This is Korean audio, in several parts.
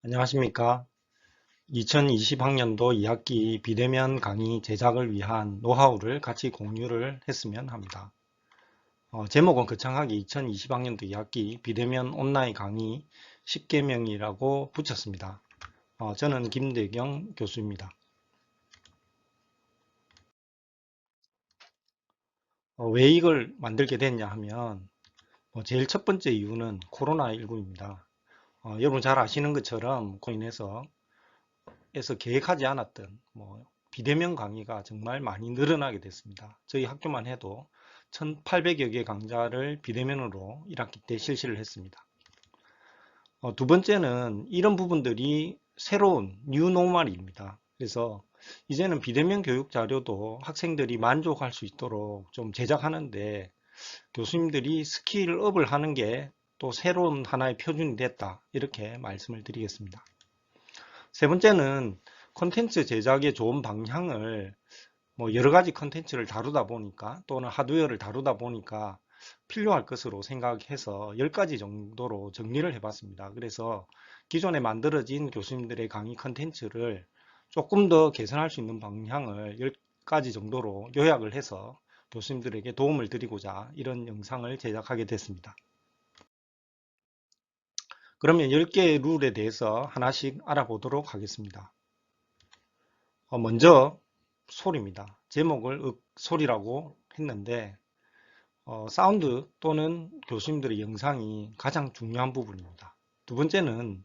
안녕하십니까. 2020학년도 2학기 비대면 강의 제작을 위한 노하우를 같이 공유를 했으면 합니다. 제목은 거창하게 2020학년도 2학기 비대면 온라인 강의 10개명이라고 붙였습니다. 저는 김대경 교수입니다. 왜 이걸 만들게 됐냐 하면 제일 첫 번째 이유는 코로나19입니다. 여러분 잘 아시는 것처럼 코인에서 계획하지 않았던 비대면 강의가 정말 많이 늘어나게 됐습니다. 저희 학교만 해도 1800여 개 강좌를 비대면으로 1학기 때 실시를 했습니다. 두 번째는 이런 부분들이 새로운 뉴노멀입니다. 그래서 이제는 비대면 교육 자료도 학생들이 만족할 수 있도록 좀 제작하는데 교수님들이 스킬업을 하는 게 또 새로운 하나의 표준이 됐다. 이렇게 말씀을 드리겠습니다. 세 번째는 콘텐츠 제작의 좋은 방향을 여러 가지 콘텐츠를 다루다 보니까 또는 하드웨어를 다루다 보니까 필요할 것으로 생각해서 10가지 정도로 정리를 해봤습니다. 그래서 기존에 만들어진 교수님들의 강의 콘텐츠를 조금 더 개선할 수 있는 방향을 10가지 정도로 요약을 해서 교수님들에게 도움을 드리고자 이런 영상을 제작하게 됐습니다. 그러면 10개의 룰에 대해서 하나씩 알아보도록 하겠습니다. 먼저 소리입니다. 제목을 소리라고 했는데 사운드 또는 교수님들의 영상이 가장 중요한 부분입니다. 두 번째는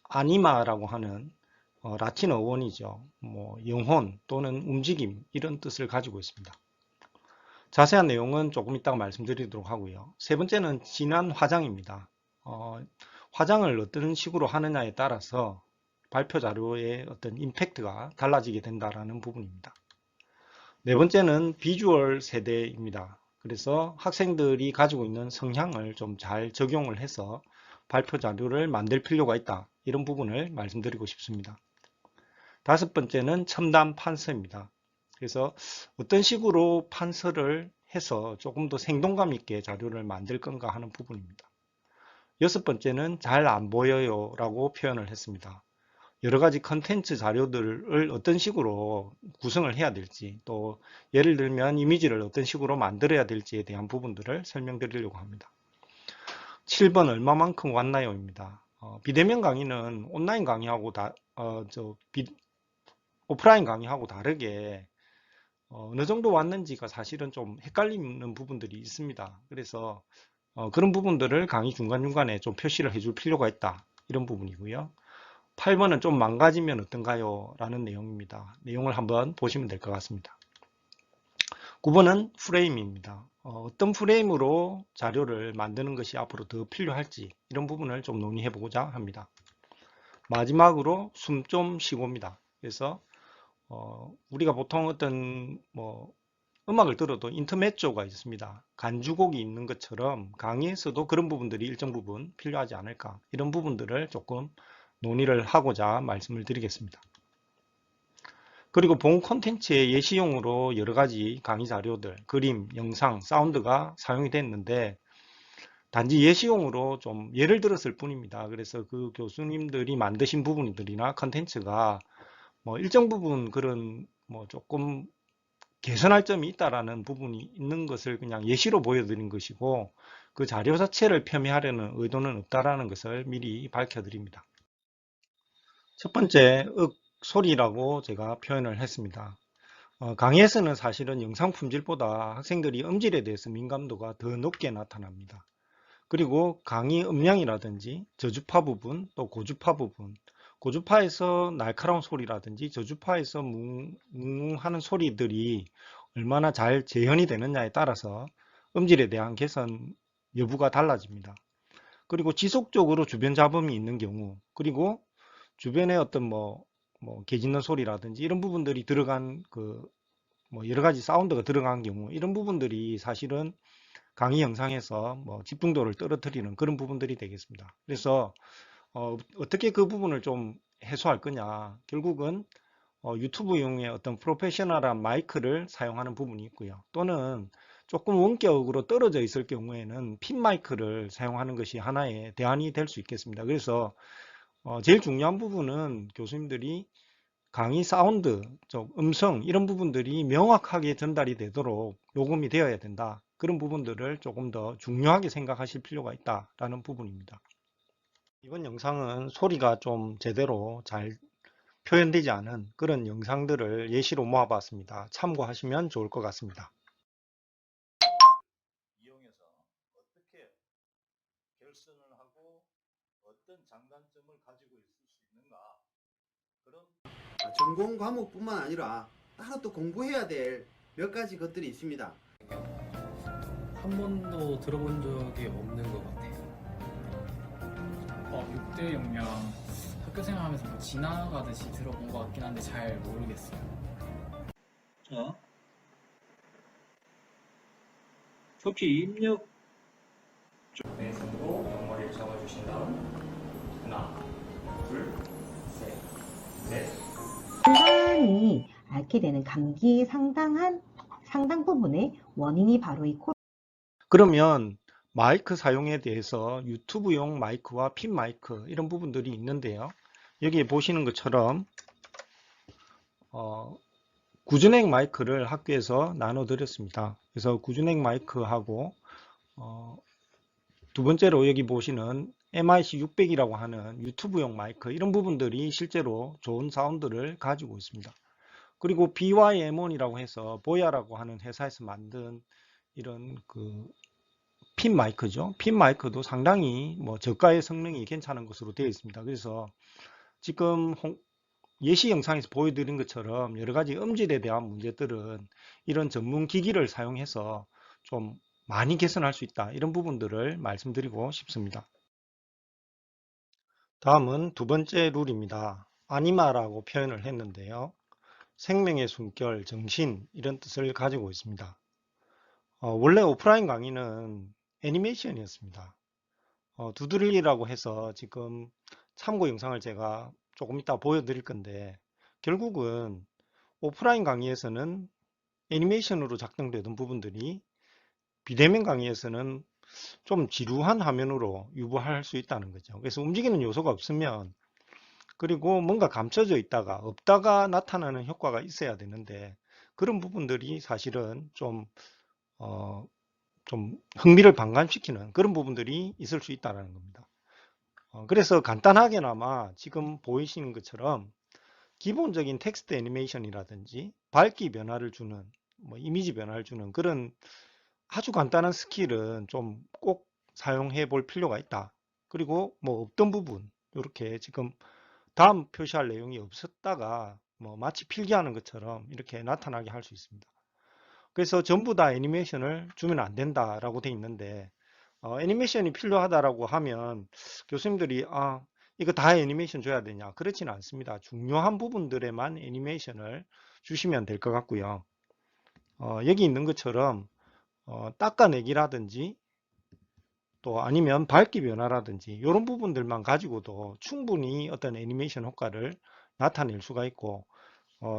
아니마라고 하는 라틴어 어원이죠. 영혼 또는 움직임 이런 뜻을 가지고 있습니다. 자세한 내용은 조금 이따가 말씀드리도록 하고요. 세 번째는 진한 화장입니다. 어, 화장을 어떤 식으로 하느냐에 따라서 발표 자료의 어떤 임팩트가 달라지게 된다는 부분입니다. 네 번째는 비주얼 세대입니다. 그래서 학생들이 가지고 있는 성향을 좀 잘 적용을 해서 발표 자료를 만들 필요가 있다. 이런 부분을 말씀드리고 싶습니다. 다섯 번째는 첨단 판서입니다. 그래서 어떤 식으로 판서를 해서 조금 더 생동감 있게 자료를 만들 건가 하는 부분입니다. 여섯 번째는 잘 안 보여요 라고 표현을 했습니다. 여러 가지 컨텐츠 자료들을 어떤 식으로 구성을 해야 될지 또 예를 들면 이미지를 어떤 식으로 만들어야 될지에 대한 부분들을 설명드리려고 합니다. 7번 얼마만큼 왔나요?입니다. 비대면 강의는 온라인 강의하고 오프라인 강의하고 다르게 어느 정도 왔는지가 사실은 좀 헷갈리는 부분들이 있습니다. 그래서 그런 부분들을 강의 중간중간에 좀 표시를 해줄 필요가 있다. 이런 부분이고요. 8번은 좀 망가지면 어떤가요? 라는 내용입니다. 내용을 한번 보시면 될 것 같습니다. 9번은 프레임입니다. 떤 프레임으로 자료를 만드는 것이 앞으로 더 필요할지 이런 부분을 좀 논의해 보고자 합니다. 마지막으로 숨 좀 쉬고입니다. 그래서 우리가 보통 어떤 음악을 들어도 인터메조가 있습니다. 간주곡이 있는 것처럼 강의에서도 그런 부분들이 일정 부분 필요하지 않을까 이런 부분들을 조금 논의를 하고자 말씀을 드리겠습니다. 그리고 본 콘텐츠의 예시용으로 여러 가지 강의 자료들, 그림, 영상, 사운드가 사용이 됐는데 단지 예시용으로 좀 예를 들었을 뿐입니다. 그래서 그 교수님들이 만드신 부분들이나 콘텐츠가 일정 부분 그런 조금 개선할 점이 있다라는 부분이 있는 것을 그냥 예시로 보여드린 것이고 그 자료 자체를 폄훼하려는 의도는 없다라는 것을 미리 밝혀드립니다. 첫 번째, 소리라고 제가 표현을 했습니다. 강의에서는 사실은 영상 품질보다 학생들이 음질에 대해서 민감도가 더 높게 나타납니다. 그리고 강의 음량이라든지 저주파 부분, 또 고주파 부분, 고주파에서 날카로운 소리라든지 저주파에서 뭉뭉하는 소리들이 얼마나 잘 재현이 되느냐에 따라서 음질에 대한 개선 여부가 달라집니다. 그리고 지속적으로 주변 잡음이 있는 경우, 그리고 주변에 어떤 개 짖는 소리라든지 이런 부분들이 들어간 여러 가지 사운드가 들어간 경우, 이런 부분들이 사실은 강의 영상에서 집중도를 떨어뜨리는 그런 부분들이 되겠습니다. 그래서 어떻게 그 부분을 좀 해소할 거냐. 결국은 유튜브용의 어떤 프로페셔널한 마이크를 사용하는 부분이 있고요. 또는 조금 원격으로 떨어져 있을 경우에는 핀 마이크를 사용하는 것이 하나의 대안이 될 수 있겠습니다. 그래서 제일 중요한 부분은 교수님들이 강의 사운드, 음성 이런 부분들이 명확하게 전달이 되도록 녹음이 되어야 된다. 그런 부분들을 조금 더 중요하게 생각하실 필요가 있다라는 부분입니다. 이번 영상은 소리가 좀 제대로 잘 표현되지 않은 그런 영상들을 예시로 모아봤습니다. 참고하시면 좋을 것 같습니다. 이용해서 어떻게 결선을 하고 어떤 장단점을 가지고 있을 수 있는가 그런 전공 과목뿐만 아니라 따로 또 공부해야 될 몇 가지 것들이 있습니다. 한 번도 들어본 적이 없는 것 같아요. 6대 역량 학교 생활하면서 뭐 지나가듯이 들어본 것 같긴 한데 잘 모르겠어요. 자, 접시 입력. 네, 손으로 옆머리를 잡아주신 다음 하나, 둘, 셋, 넷. 사람이 앓게 되는 감기의 상당 부분의 원인이 바로 이 그러면 마이크 사용에 대해서 유튜브용 마이크와 핀 마이크 이런 부분들이 있는데요. 여기 보시는 것처럼 구준행 마이크를 학교에서 나눠 드렸습니다. 그래서 구준행 마이크하고 두 번째로 여기 보시는 MIC 600이라고 하는 유튜브용 마이크 이런 부분들이 실제로 좋은 사운드를 가지고 있습니다. 그리고 BYM1이라고 해서 보야라고 하는 회사에서 만든 이런 핀 마이크죠. 핀 마이크도 상당히 저가의 성능이 괜찮은 것으로 되어 있습니다. 그래서 지금 예시 영상에서 보여드린 것처럼 여러 가지 음질에 대한 문제들은 이런 전문 기기를 사용해서 좀 많이 개선할 수 있다. 이런 부분들을 말씀드리고 싶습니다. 다음은 두 번째 룰입니다. 아니마라고 표현을 했는데요. 생명의 숨결, 정신 이런 뜻을 가지고 있습니다. 원래 오프라인 강의는 애니메이션이었습니다. 두드릴이라고 해서 지금 참고 영상을 제가 조금 이따 보여드릴 건데 결국은 오프라인 강의에서는 애니메이션으로 작동되던 부분들이 비대면 강의에서는 좀 지루한 화면으로 유보할 수 있다는 거죠. 그래서 움직이는 요소가 없으면 그리고 뭔가 감춰져 있다가 없다가 나타나는 효과가 있어야 되는데 그런 부분들이 사실은 좀 흥미를 반감시키는 그런 부분들이 있을 수 있다는 겁니다. 그래서 간단하게나마 지금 보이시는 것처럼 기본적인 텍스트 애니메이션이라든지 밝기 변화를 주는 이미지 변화를 주는 그런 아주 간단한 스킬은 좀 꼭 사용해 볼 필요가 있다. 그리고 없던 부분 이렇게 지금 다음 표시할 내용이 없었다가 마치 필기하는 것처럼 이렇게 나타나게 할 수 있습니다. 그래서 전부 다 애니메이션을 주면 안 된다라고 돼 있는데 애니메이션이 필요하다라고 하면 교수님들이 이거 다 애니메이션 줘야 되냐? 그렇지는 않습니다. 중요한 부분들에만 애니메이션을 주시면 될 것 같고요. 여기 있는 것처럼 닦아내기라든지 또 아니면 밝기 변화라든지 이런 부분들만 가지고도 충분히 어떤 애니메이션 효과를 나타낼 수가 있고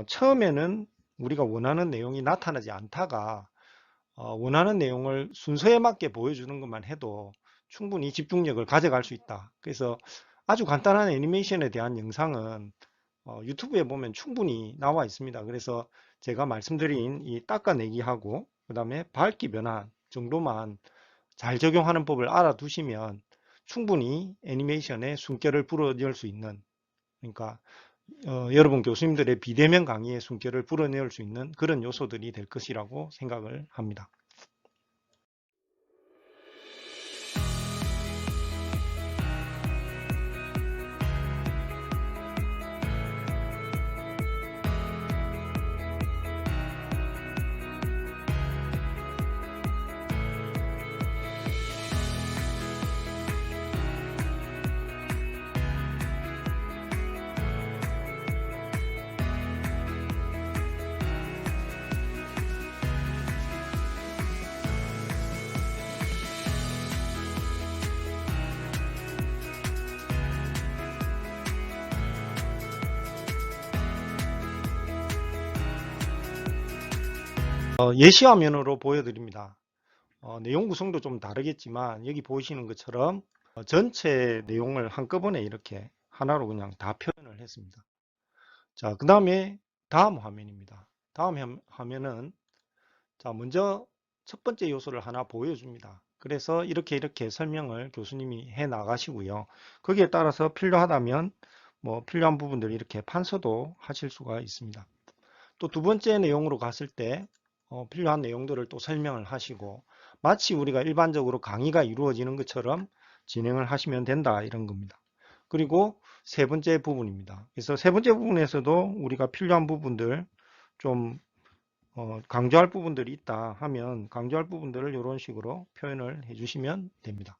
처음에는 우리가 원하는 내용이 나타나지 않다가 원하는 내용을 순서에 맞게 보여주는 것만 해도 충분히 집중력을 가져갈 수 있다. 그래서 아주 간단한 애니메이션에 대한 영상은 유튜브에 보면 충분히 나와 있습니다. 그래서 제가 말씀드린 이 닦아내기하고 그 다음에 밝기 변화 정도만 잘 적용하는 법을 알아두시면 충분히 애니메이션에 숨결을 불어넣을 수 있는 그러니까 여러분 교수님들의 비대면 강의에 숨결을 불어넣을 수 있는 그런 요소들이 될 것이라고 생각을 합니다. 예시 화면으로 보여드립니다. 내용 구성도 좀 다르겠지만 여기 보이시는 것처럼 전체 내용을 한꺼번에 이렇게 하나로 그냥 다 표현을 했습니다. 자, 그 다음에 다음 화면입니다. 다음 화면은 자, 먼저 첫 번째 요소를 하나 보여줍니다. 그래서 이렇게 설명을 교수님이 해 나가시고요. 거기에 따라서 필요하다면 뭐 필요한 부분들 이렇게 판서도 하실 수가 있습니다. 또 두 번째 내용으로 갔을 때 필요한 내용들을 또 설명을 하시고 마치 우리가 일반적으로 강의가 이루어지는 것처럼 진행을 하시면 된다 이런 겁니다. 그리고 세 번째 부분입니다. 그래서 세 번째 부분에서도 우리가 필요한 부분들 좀 강조할 부분들이 있다 하면 강조할 부분들을 이런 식으로 표현을 해주시면 됩니다.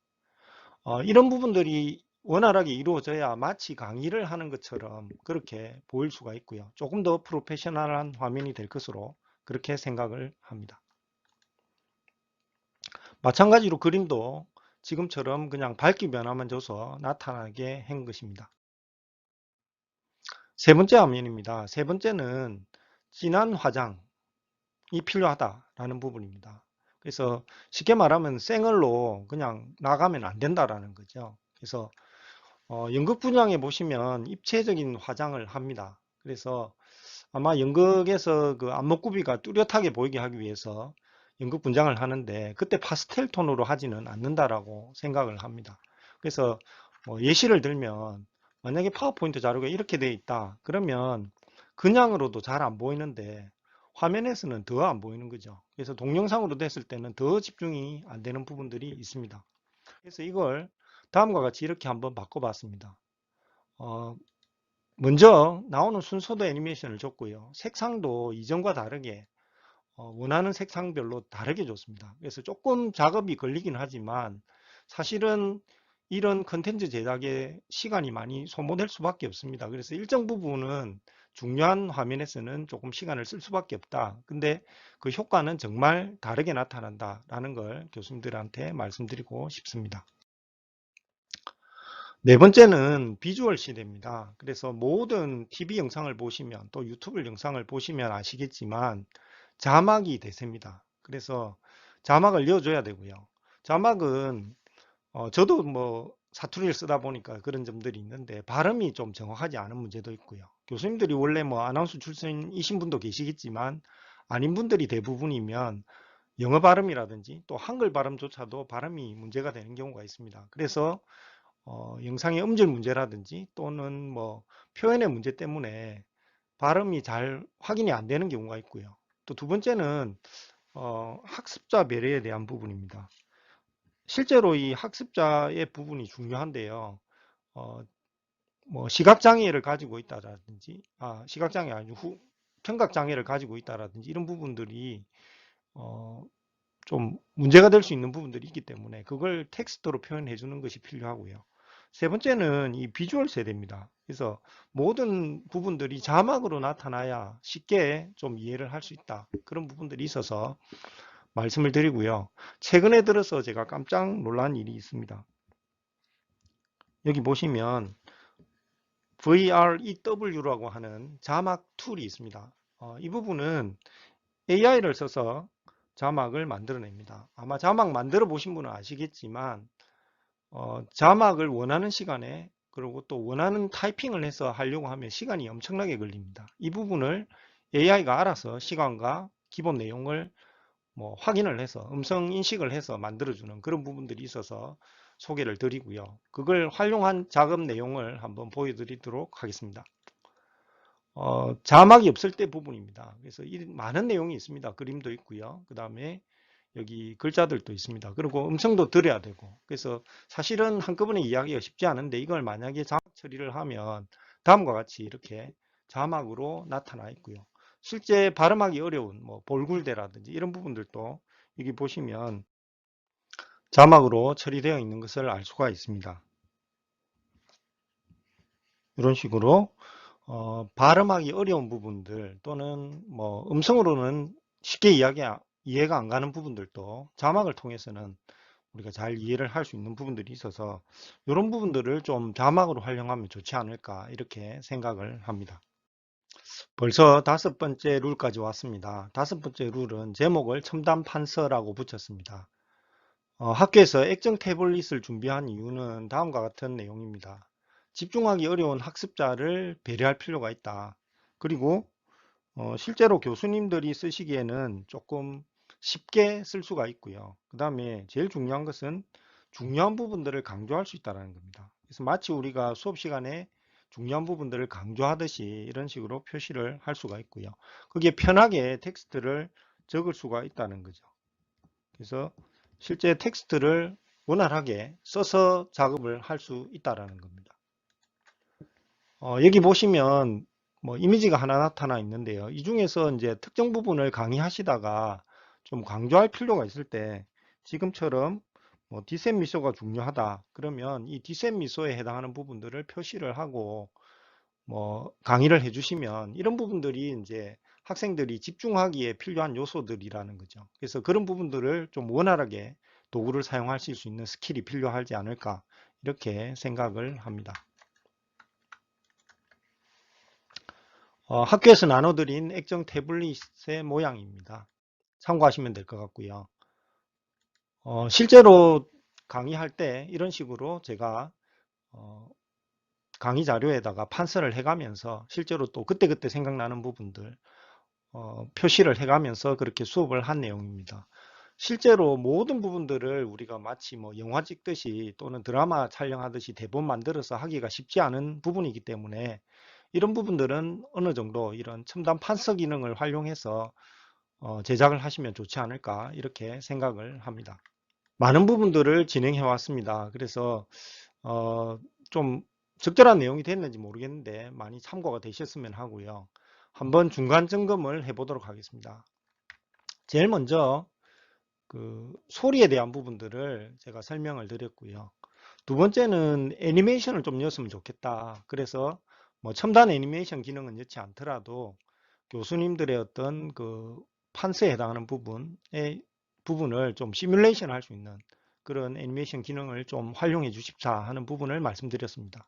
이런 부분들이 원활하게 이루어져야 마치 강의를 하는 것처럼 그렇게 보일 수가 있고요. 조금 더 프로페셔널한 화면이 될 것으로 그렇게 생각을 합니다. 마찬가지로 그림도 지금처럼 그냥 밝기 변화만 줘서 나타나게 한 것입니다. 세 번째 화면입니다. 세 번째는 진한 화장이 필요하다라는 부분입니다. 그래서 쉽게 말하면 생얼로 그냥 나가면 안 된다라는 거죠. 그래서 연극 분장에 보시면 입체적인 화장을 합니다. 그래서 아마 연극에서 그 안목구비가 뚜렷하게 보이게 하기 위해서 연극 분장을 하는데 그때 파스텔 톤으로 하지는 않는다라고 생각을 합니다. 그래서 예시를 들면 만약에 파워포인트 자료가 이렇게 되어 있다 그러면 그냥으로도 잘 안 보이는데 화면에서는 더 안 보이는 거죠. 그래서 동영상으로 됐을 때는 더 집중이 안 되는 부분들이 있습니다. 그래서 이걸 다음과 같이 이렇게 한번 바꿔봤습니다. 먼저 나오는 순서도 애니메이션을 줬고요. 색상도 이전과 다르게 원하는 색상별로 다르게 줬습니다. 그래서 조금 작업이 걸리긴 하지만 사실은 이런 컨텐츠 제작에 시간이 많이 소모될 수밖에 없습니다. 그래서 일정 부분은 중요한 화면에서는 조금 시간을 쓸 수밖에 없다. 근데 그 효과는 정말 다르게 나타난다라는 걸 교수님들한테 말씀드리고 싶습니다. 네 번째는 비주얼 시대입니다. 그래서 모든 TV 영상을 보시면 또 유튜브 영상을 보시면 아시겠지만 자막이 대세입니다. 그래서 자막을 넣어줘야 되고요. 자막은 저도 뭐 사투리를 쓰다 보니까 그런 점들이 있는데 발음이 좀 정확하지 않은 문제도 있고요. 교수님들이 원래 뭐 아나운서 출신이신 분도 계시겠지만 아닌 분들이 대부분이면 영어 발음이라든지 또 한글 발음조차도 발음이 문제가 되는 경우가 있습니다. 그래서 영상의 음질 문제라든지 또는 뭐 표현의 문제 때문에 발음이 잘 확인이 안 되는 경우가 있고요. 또 두 번째는 학습자 배려에 대한 부분입니다. 실제로 이 학습자의 부분이 중요한데요. 뭐 시각장애를 가지고 있다라든지, 시각장애 아니고 청각장애를 가지고 있다라든지 이런 부분들이 좀 문제가 될 수 있는 부분들이 있기 때문에 그걸 텍스트로 표현해 주는 것이 필요하고요. 세 번째는 이 비주얼 세대입니다. 그래서 모든 부분들이 자막으로 나타나야 쉽게 좀 이해를 할 수 있다. 그런 부분들이 있어서 말씀을 드리고요. 최근에 들어서 제가 깜짝 놀란 일이 있습니다. 여기 보시면 VREW라고 하는 자막 툴이 있습니다. 이 부분은 AI를 써서 자막을 만들어냅니다. 아마 자막 만들어 보신 분은 아시겠지만 자막을 원하는 시간에 그리고 또 원하는 타이핑을 해서 하려고 하면 시간이 엄청나게 걸립니다. 이 부분을 AI가 알아서 시간과 기본 내용을 뭐 확인을 해서 음성 인식을 해서 만들어주는 그런 부분들이 있어서 소개를 드리고요. 그걸 활용한 작업 내용을 한번 보여드리도록 하겠습니다. 자막이 없을 때 부분입니다. 그래서 많은 내용이 있습니다. 그림도 있고요. 그 다음에 여기 글자들도 있습니다. 그리고 음성도 들어야 되고 그래서 사실은 한꺼번에 이야기가 쉽지 않은데 이걸 만약에 자막 처리를 하면 다음과 같이 이렇게 자막으로 나타나 있고요. 실제 발음하기 어려운 뭐 볼굴대라든지 이런 부분들도 여기 보시면 자막으로 처리되어 있는 것을 알 수가 있습니다. 이런 식으로 발음하기 어려운 부분들 또는 뭐 음성으로는 쉽게 이해가 안 가는 부분들도 자막을 통해서는 우리가 잘 이해를 할 수 있는 부분들이 있어서 이런 부분들을 좀 자막으로 활용하면 좋지 않을까 이렇게 생각을 합니다. 벌써 다섯 번째 룰까지 왔습니다. 다섯 번째 룰은 제목을 첨단 판서라고 붙였습니다. 학교에서 액정 태블릿을 준비한 이유는 다음과 같은 내용입니다. 집중하기 어려운 학습자를 배려할 필요가 있다. 그리고 실제로 교수님들이 쓰시기에는 조금 쉽게 쓸 수가 있고요. 그 다음에 제일 중요한 것은 중요한 부분들을 강조할 수 있다는 겁니다. 그래서 마치 우리가 수업 시간에 중요한 부분들을 강조하듯이 이런 식으로 표시를 할 수가 있고요. 그게 편하게 텍스트를 적을 수가 있다는 거죠. 그래서 실제 텍스트를 원활하게 써서 작업을 할 수 있다는 겁니다. 여기 보시면 뭐 이미지가 하나 나타나 있는데요. 이 중에서 이제 특정 부분을 강의하시다가 좀 강조할 필요가 있을 때 지금처럼 뭐 디셈 미소가 중요하다. 그러면 이 디셈 미소에 해당하는 부분들을 표시를 하고 뭐 강의를 해주시면 이런 부분들이 이제 학생들이 집중하기에 필요한 요소들이라는 거죠. 그래서 그런 부분들을 좀 원활하게 도구를 사용하실 수 있는 스킬이 필요하지 않을까 이렇게 생각을 합니다. 학교에서 나눠드린 액정 태블릿의 모양입니다. 참고하시면 될 것 같고요. 실제로 강의할 때 이런 식으로 제가 강의 자료에다가 판서를 해가면서 실제로 또 그때그때 생각나는 부분들 표시를 해가면서 그렇게 수업을 한 내용입니다. 실제로 모든 부분들을 우리가 마치 뭐 영화 찍듯이 또는 드라마 촬영하듯이 대본 만들어서 하기가 쉽지 않은 부분이기 때문에 이런 부분들은 어느 정도 이런 첨단 판서 기능을 활용해서 제작을 하시면 좋지 않을까 이렇게 생각을 합니다. 많은 부분들을 진행해 왔습니다. 그래서 좀 적절한 내용이 됐는지 모르겠는데 많이 참고가 되셨으면 하고요. 한번 중간 점검을 해 보도록 하겠습니다. 제일 먼저 그 소리에 대한 부분들을 제가 설명을 드렸고요. 두 번째는 애니메이션을 좀 넣었으면 좋겠다. 그래서 뭐 첨단 애니메이션 기능은 넣지 않더라도 교수님들의 어떤 그 판서에 해당하는 부분을 좀 시뮬레이션 할 수 있는 그런 애니메이션 기능을 좀 활용해 주십사 하는 부분을 말씀드렸습니다.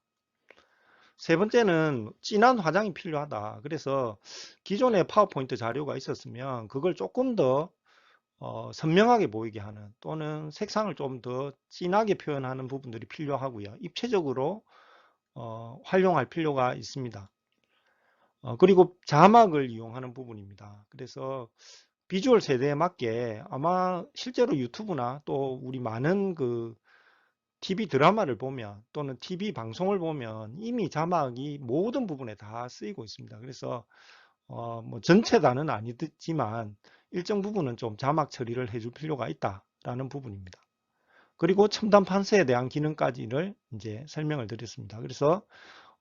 세 번째는 진한 화장이 필요하다. 그래서 기존에 파워포인트 자료가 있었으면 그걸 조금 더 선명하게 보이게 하는 또는 색상을 좀 더 진하게 표현하는 부분들이 필요하고요. 입체적으로 활용할 필요가 있습니다. 그리고 자막을 이용하는 부분입니다. 그래서 비주얼 세대에 맞게 아마 실제로 유튜브나 또 우리 많은 그 TV 드라마를 보면 또는 TV 방송을 보면 이미 자막이 모든 부분에 다 쓰이고 있습니다. 그래서 뭐 전체 다는 아니지만 일정 부분은 좀 자막 처리를 해줄 필요가 있다라는 부분입니다. 그리고 첨단 판서에 대한 기능까지를 이제 설명을 드렸습니다. 그래서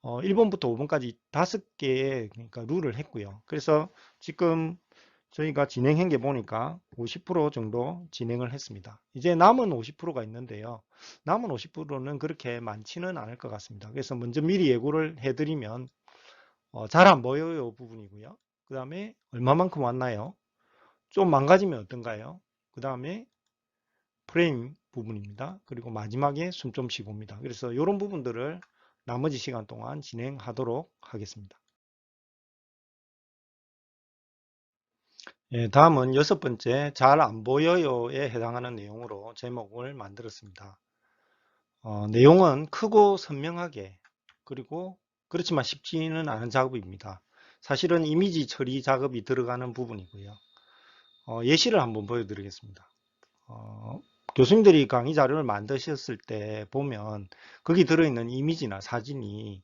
1번부터 5번까지 5개의 그러니까 룰을 했고요. 그래서 지금 저희가 진행한 게 보니까 50% 정도 진행을 했습니다. 이제 남은 50%가 있는데요. 남은 50%는 그렇게 많지는 않을 것 같습니다. 그래서 먼저 미리 예고를 해드리면 잘 안 보여요 부분이고요. 그 다음에 얼마만큼 왔나요? 좀 망가지면 어떤가요? 그 다음에 프레임 부분입니다. 그리고 마지막에 숨 좀 쉬고입니다. 그래서 이런 부분들을 나머지 시간 동안 진행하도록 하겠습니다. 예, 다음은 6번째 잘 안 보여요에 해당하는 내용으로 제목을 만들었습니다. 내용은 크고 선명하게 그리고 그렇지만 쉽지는 않은 작업입니다. 사실은 이미지 처리 작업이 들어가는 부분이고요. 예시를 한번 보여드리겠습니다. 교수님들이 강의 자료를 만드셨을 때 보면 거기 들어있는 이미지나 사진이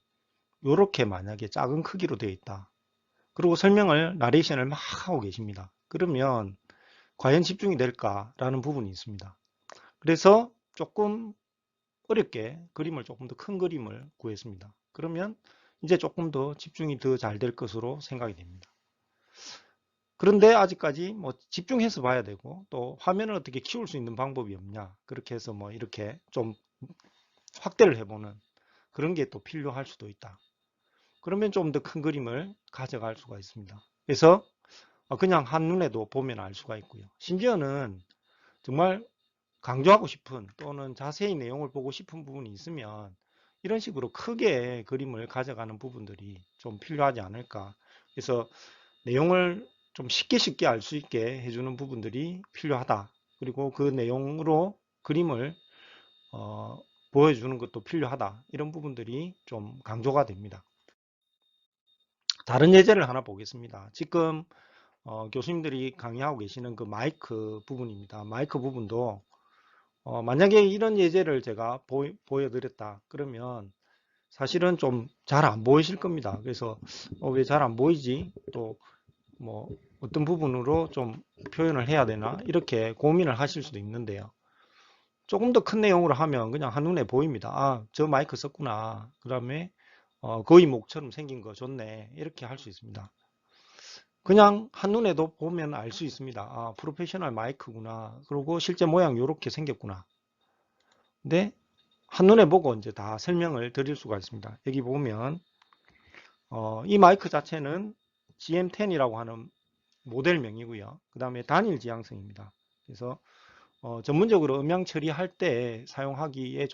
이렇게 만약에 작은 크기로 되어 있다. 그리고 설명을 나레이션을 막 하고 계십니다. 그러면 과연 집중이 될까라는 부분이 있습니다. 그래서 조금 어렵게 그림을 조금 더 큰 그림을 구했습니다. 그러면 이제 조금 더 집중이 더 잘 될 것으로 생각이 됩니다. 그런데 아직까지 뭐 집중해서 봐야 되고 또 화면을 어떻게 키울 수 있는 방법이 없냐 그렇게 해서 뭐 이렇게 좀 확대를 해보는 그런 게 또 필요할 수도 있다. 그러면 좀 더 큰 그림을 가져갈 수가 있습니다. 그래서 그냥 한눈에도 보면 알 수가 있고요. 심지어는 정말 강조하고 싶은 또는 자세히 내용을 보고 싶은 부분이 있으면 이런 식으로 크게 그림을 가져가는 부분들이 좀 필요하지 않을까. 그래서 내용을 좀 쉽게 알 수 있게 해주는 부분들이 필요하다. 그리고 그 내용으로 그림을 보여주는 것도 필요하다. 이런 부분들이 좀 강조가 됩니다. 다른 예제를 하나 보겠습니다. 지금 교수님들이 강의하고 계시는 그 마이크 부분입니다. 마이크 부분도 만약에 이런 예제를 제가 보여드렸다 그러면 사실은 좀 잘 안 보이실 겁니다. 그래서 왜 잘 안 보이지? 또 뭐 어떤 부분으로 좀 표현을 해야 되나? 이렇게 고민을 하실 수도 있는데요. 조금 더 큰 내용으로 하면 그냥 한눈에 보입니다. 아, 저 마이크 썼구나. 그 다음에 거의 목처럼 생긴 거 좋네. 이렇게 할 수 있습니다. 그냥 한눈에도 보면 알 수 있습니다. 아, 프로페셔널 마이크구나. 그리고 실제 모양 이렇게 생겼구나. 근데 한눈에 보고 이제 다 설명을 드릴 수가 있습니다. 여기 보면 이 마이크 자체는 GM10이라고 하는 모델명이고요. 그 다음에 단일 지향성입니다. 그래서 전문적으로 음향 처리할 때 사용하기에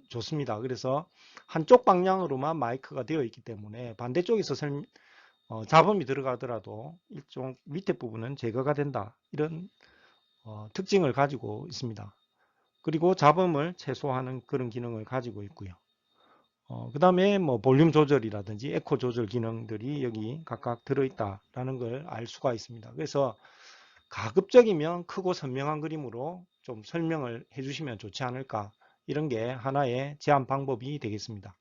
좋습니다. 그래서 한쪽 방향으로만 마이크가 되어 있기 때문에 반대쪽에서 잡음이 들어가더라도 일종 밑에 부분은 제거가 된다. 이런 특징을 가지고 있습니다. 그리고 잡음을 최소화하는 그런 기능을 가지고 있고요. 그 다음에 뭐 볼륨 조절이라든지 에코 조절 기능들이 여기 각각 들어있다라는 걸 알 수가 있습니다. 그래서 가급적이면 크고 선명한 그림으로 좀 설명을 해주시면 좋지 않을까, 이런 게 하나의 제안 방법이 되겠습니다.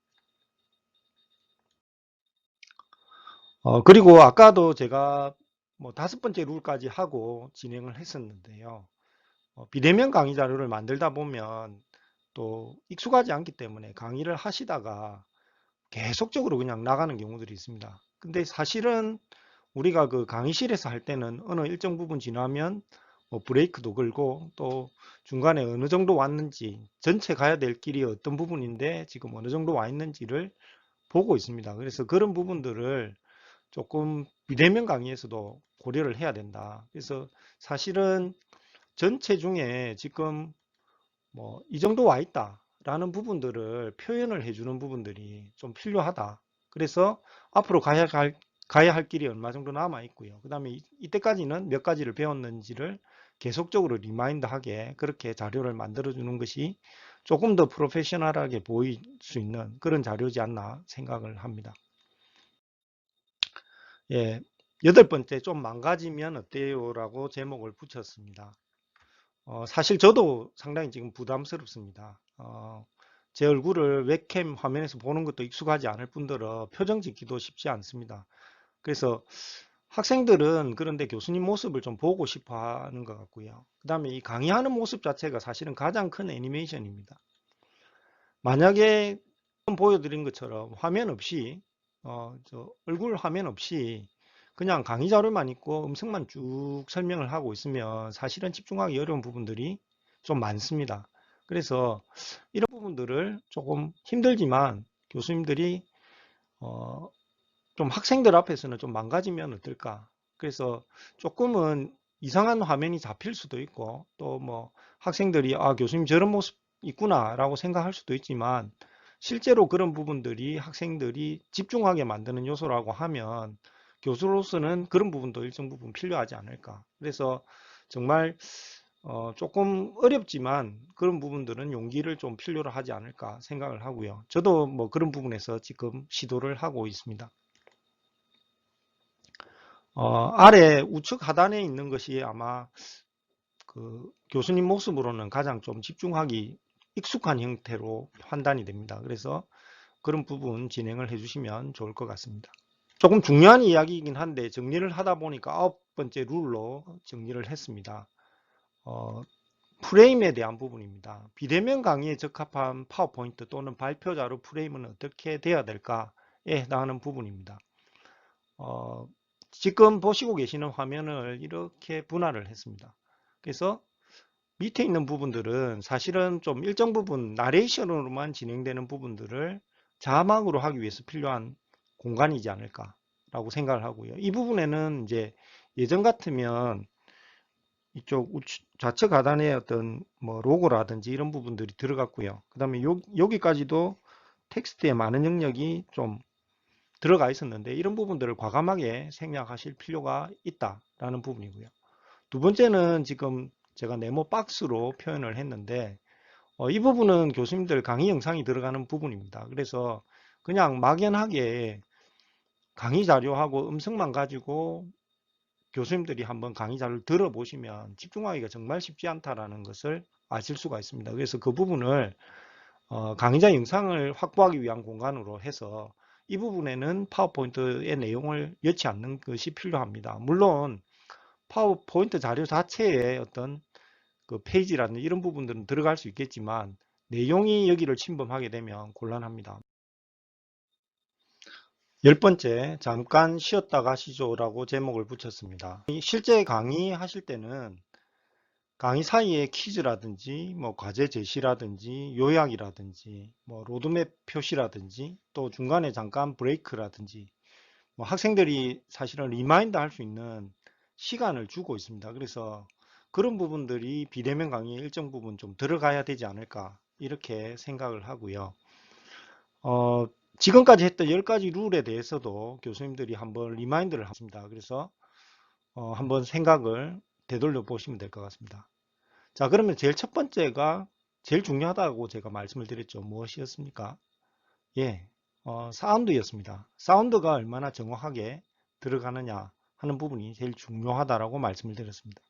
그리고 아까도 제가 뭐 5번째 룰까지 하고 진행을 했었는데요. 비대면 강의 자료를 만들다 보면 또 익숙하지 않기 때문에 강의를 하시다가 계속적으로 그냥 나가는 경우들이 있습니다. 근데 사실은 우리가 그 강의실에서 할 때는 어느 일정 부분 지나면 뭐 브레이크도 걸고 또 중간에 어느 정도 왔는지, 전체 가야 될 길이 어떤 부분인데 지금 어느 정도 와 있는지를 보고 있습니다. 그래서 그런 부분들을 조금 비대면 강의에서도 고려를 해야 된다. 그래서 사실은 전체 중에 지금 뭐 이 정도 와 있다 라는 부분들을 표현을 해주는 부분들이 좀 필요하다. 그래서 앞으로 가야 할 길이 얼마 정도 남아 있고요. 그 다음에 이때까지는 몇 가지를 배웠는지를 계속적으로 리마인드하게 그렇게 자료를 만들어 주는 것이 조금 더 프로페셔널하게 보일 수 있는 그런 자료지 않나 생각을 합니다. 예, 8번째, 좀 망가지면 어때요? 라고 제목을 붙였습니다. 사실 저도 상당히 지금 부담스럽습니다. 제 얼굴을 웹캠 화면에서 보는 것도 익숙하지 않을 뿐더러 표정 짓기도 쉽지 않습니다. 그래서 학생들은 그런데 교수님 모습을 좀 보고 싶어 하는 것 같고요. 그 다음에 이 강의하는 모습 자체가 사실은 가장 큰 애니메이션입니다. 만약에 보여드린 것처럼 화면 없이, 얼굴 화면 없이 그냥 강의 자료만 있고 음성만 쭉 설명을 하고 있으면 사실은 집중하기 어려운 부분들이 좀 많습니다. 그래서 이런 부분들을 조금 힘들지만 교수님들이 좀 학생들 앞에서는 좀 망가지면 어떨까. 그래서 조금은 이상한 화면이 잡힐 수도 있고 또 뭐 학생들이 아, 교수님 저런 모습 있구나 라고 생각할 수도 있지만 실제로 그런 부분들이 학생들이 집중하게 만드는 요소라고 하면 교수로서는 그런 부분도 일정 부분 필요하지 않을까. 그래서 정말 조금 어렵지만 그런 부분들은 용기를 좀 필요로 하지 않을까 생각을 하고요. 저도 뭐 그런 부분에서 지금 시도를 하고 있습니다. 아래 우측 하단에 있는 것이 아마 그 교수님 모습으로는 가장 좀 집중하기 익숙한 형태로 판단이 됩니다. 그래서 그런 부분 진행을 해주시면 좋을 것 같습니다. 조금 중요한 이야기이긴 한데 정리를 하다 보니까 9번째 룰로 정리를 했습니다. 프레임에 대한 부분입니다. 비대면 강의에 적합한 파워포인트 또는 발표 자료 프레임은 어떻게 돼야 될까에 해당하는 부분입니다. 지금 보시고 계시는 화면을 이렇게 분할을 했습니다. 그래서 밑에 있는 부분들은 사실은 좀 일정 부분 나레이션으로만 진행되는 부분들을 자막으로 하기 위해서 필요한 공간이지 않을까라고 생각을 하고요. 이 부분에는 이제 예전 같으면 이쪽 좌측 하단에 어떤 뭐 로고라든지 이런 부분들이 들어갔고요. 그 다음에 여기까지도 텍스트에 많은 영역이 좀 들어가 있었는데 이런 부분들을 과감하게 생략하실 필요가 있다라는 부분이고요. 두 번째는 지금 제가 네모 박스로 표현을 했는데 이 부분은 교수님들 강의 영상이 들어가는 부분입니다. 그래서 그냥 막연하게 강의 자료하고 음성만 가지고 교수님들이 한번 강의 자료를 들어보시면 집중하기가 정말 쉽지 않다라는 것을 아실 수가 있습니다. 그래서 그 부분을 강의자 영상을 확보하기 위한 공간으로 해서 이 부분에는 파워포인트의 내용을 넣지 않는 것이 필요합니다. 물론 파워포인트 자료 자체에 어떤 그 페이지라든지 이런 부분들은 들어갈 수 있겠지만 내용이 여기를 침범하게 되면 곤란합니다. 10번째, 잠깐 쉬었다 가시죠라고 제목을 붙였습니다. 실제 강의하실 때는 강의 사이에 퀴즈라든지 뭐 과제 제시라든지 요약이라든지 뭐 로드맵 표시라든지 또 중간에 잠깐 브레이크라든지 뭐 학생들이 사실은 리마인드 할 수 있는 시간을 주고 있습니다. 그래서 그런 부분들이 비대면 강의에 일정 부분 좀 들어가야 되지 않을까 이렇게 생각을 하고요. 지금까지 했던 10가지 룰에 대해서도 교수님들이 한번 리마인드를 하십니다. 그래서 한번 생각을 되돌려 보시면 될 것 같습니다. 자, 그러면 제일 첫 번째가 제일 중요하다고 제가 말씀을 드렸죠. 무엇이었습니까? 예, 사운드였습니다. 사운드가 얼마나 정확하게 들어가느냐 하는 부분이 제일 중요하다라고 말씀을 드렸습니다.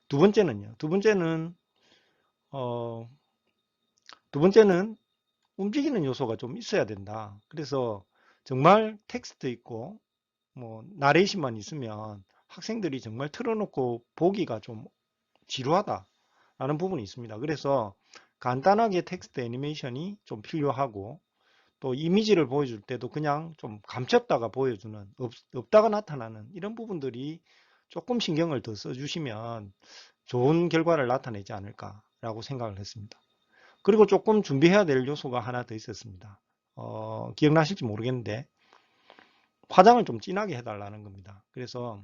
두 번째는요. 두 번째는 움직이는 요소가 좀 있어야 된다. 그래서 정말 텍스트 있고 뭐 나레이션만 있으면 학생들이 정말 틀어놓고 보기가 좀 지루하다 라는 부분이 있습니다. 그래서 간단하게 텍스트 애니메이션이 좀 필요하고 또 이미지를 보여줄 때도 그냥 좀 감췄다가 보여주는 없다가 나타나는 이런 부분들이 조금 신경을 더 써주시면 좋은 결과를 나타내지 않을까라고 생각을 했습니다. 그리고 조금 준비해야 될 요소가 하나 더 있었습니다. 기억나실지 모르겠는데 화장을 좀 진하게 해달라는 겁니다. 그래서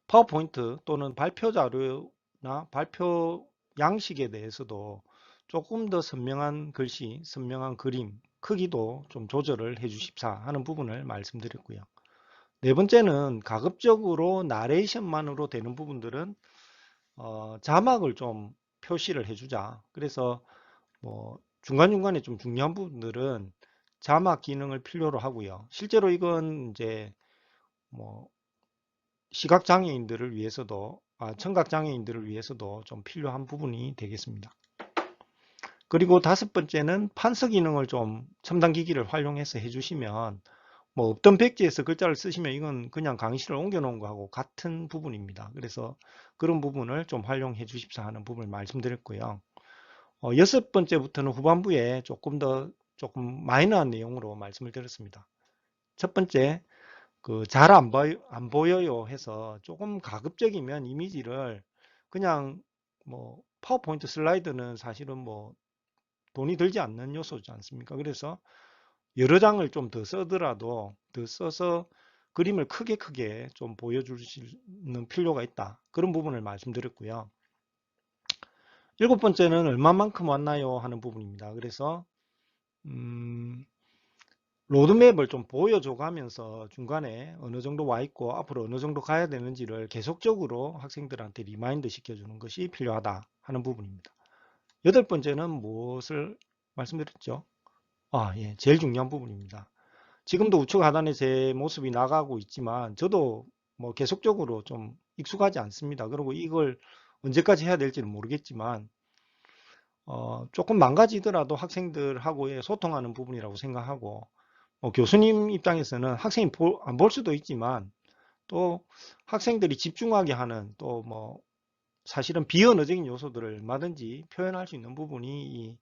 파워포인트 또는 발표 자료나 발표 양식에 대해서도 조금 더 선명한 글씨, 선명한 그림, 크기도 좀 조절을 해 주십사 하는 부분을 말씀드렸고요. 네 번째는 가급적으로 나레이션만으로 되는 부분들은 자막을 좀 표시를 해주자. 그래서 뭐 중간중간에 좀 중요한 부분들은 자막 기능을 필요로 하고요. 실제로 이건 이제 뭐 시각장애인들을 위해서도 청각장애인들을 위해서도 좀 필요한 부분이 되겠습니다. 그리고 다섯 번째는 판서 기능을 좀 첨단 기기를 활용해서 해주시면 뭐 없던 백지에서 글자를 쓰시면 이건 그냥 강의실을 옮겨 놓은 거하고 같은 부분입니다. 그래서 그런 부분을 좀 활용해 주십사 하는 부분을 말씀드렸고요. 여섯 번째부터는 후반부에 조금 마이너한 내용으로 말씀을 드렸습니다. 첫 번째, 잘 안 보여요 해서 조금 가급적이면 이미지를 그냥 뭐 파워포인트 슬라이드는 사실은 뭐 돈이 들지 않는 요소지 않습니까? 그래서 여러 장을 좀 더 써더라도 더 써서 그림을 크게 좀 보여주시는 필요가 있다. 그런 부분을 말씀드렸고요. 일곱 번째는 얼마만큼 왔나요 하는 부분입니다. 그래서 로드맵을 좀 보여줘 가면서 중간에 어느 정도 와 있고 앞으로 어느 정도 가야 되는지를 계속적으로 학생들한테 리마인드 시켜주는 것이 필요하다 하는 부분입니다. 여덟 번째는 무엇을 말씀드렸죠? 예, 제일 중요한 부분입니다. 지금도 우측 하단에 제 모습이 나가고 있지만 저도 뭐 계속적으로 좀 익숙하지 않습니다. 그리고 이걸 언제까지 해야 될지는 모르겠지만 조금 망가지더라도 학생들하고의 소통하는 부분이라고 생각하고 교수님 입장에서는 학생이 안 볼 수도 있지만 또 학생들이 집중하게 하는 또 뭐 사실은 비언어적인 요소들을 얼마든지 표현할 수 있는 부분이 이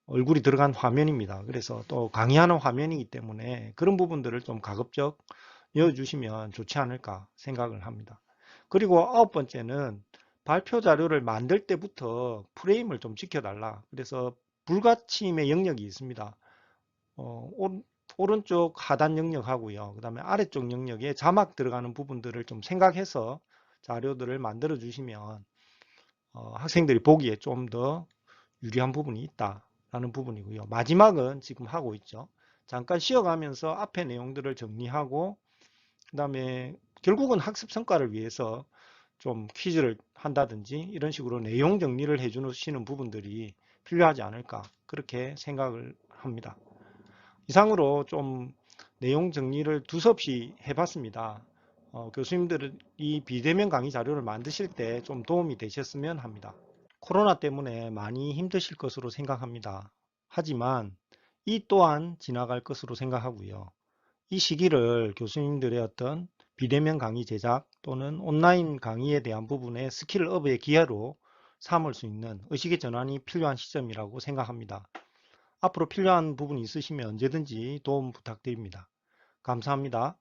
얼굴이 들어간 화면입니다. 그래서 또 강의하는 화면이기 때문에 그런 부분들을 좀 가급적 넣어주시면 좋지 않을까 생각을 합니다. 그리고 아홉 번째는 발표 자료를 만들 때부터 프레임을 좀 지켜달라. 그래서 불가침의 영역이 있습니다. 오른쪽 하단 영역하고요. 그 다음에 아래쪽 영역에 자막 들어가는 부분들을 좀 생각해서 자료들을 만들어 주시면 학생들이 보기에 좀 더 유리한 부분이 있다라는 부분이고요. 마지막은 지금 하고 있죠. 잠깐 쉬어가면서 앞에 내용들을 정리하고 그 다음에 결국은 학습 성과를 위해서 좀 퀴즈를 한다든지 이런 식으로 내용 정리를 해 주시는 부분들이 필요하지 않을까 그렇게 생각을 합니다. 이상으로 좀 내용 정리를 두서없이 해봤습니다. 교수님들이 비대면 강의 자료를 만드실 때 좀 도움이 되셨으면 합니다. 코로나 때문에 많이 힘드실 것으로 생각합니다. 하지만 이 또한 지나갈 것으로 생각하고요. 이 시기를 교수님들의 어떤 비대면 강의 제작 또는 온라인 강의에 대한 부분의 스킬업의 기회로 삼을 수 있는 의식의 전환이 필요한 시점이라고 생각합니다. 앞으로 필요한 부분이 있으시면 언제든지 도움 부탁드립니다. 감사합니다.